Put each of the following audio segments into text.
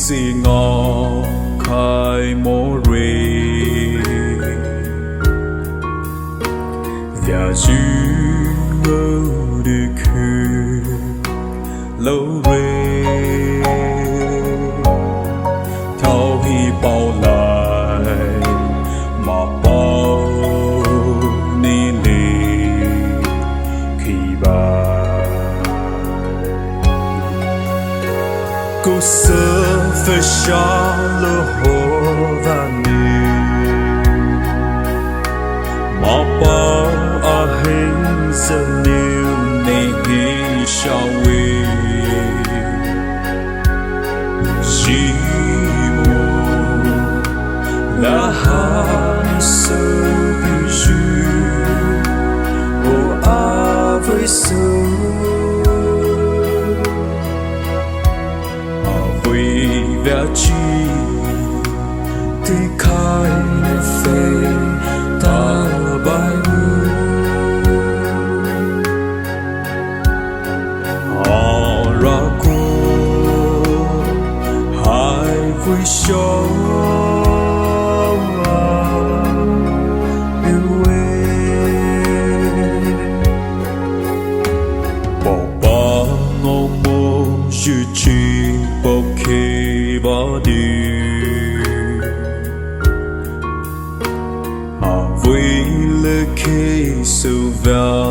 si ngọ khai mô rì và dư ngơ đi khư lâu rê thao hi bao lại mà bao ni lì khi bà cô sơ phải xa lỡ hồ và ni mà bao à hình giờ nhiều này ghi sao vi chỉ một là hai sơ bị dư ô à với sơ vì vẻ chi thì khai để phê ta bài họ ra cô hai vui show yêu bỏ ba ngô mô dư chi bỏ khi bỏ đi vui lệ khi sự va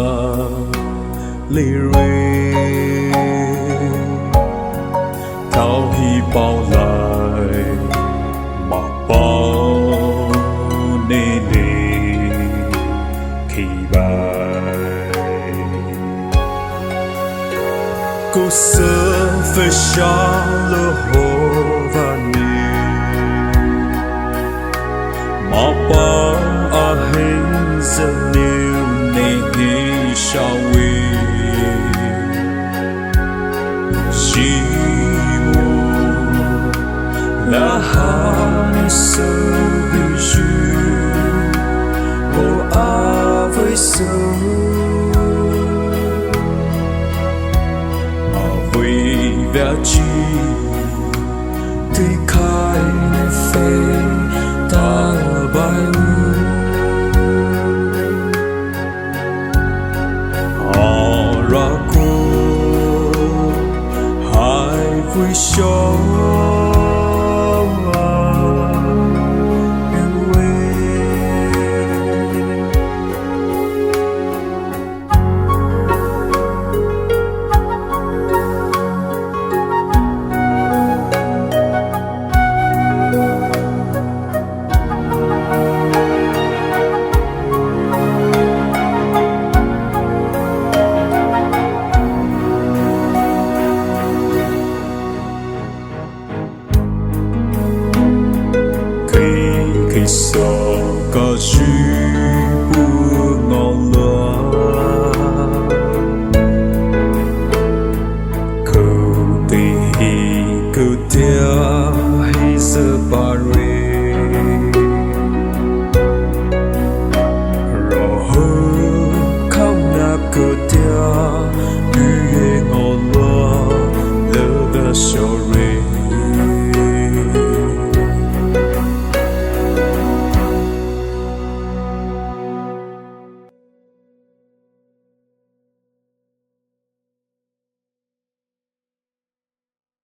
lì rê thao hi bao lại mà bao nê nê khi bài cô sơ phải xa lỡ hồ và ni mà bao à hình giờ nhiều này ghi sao vi chỉ một là hai sơ bị dư ô à với sơ mà vì vẻ chi thì khai để phê ta bài họ ra cô hai vui show khi sợ có chữ bu ngon lúa cầu tì hi cầu tia hay giờ bà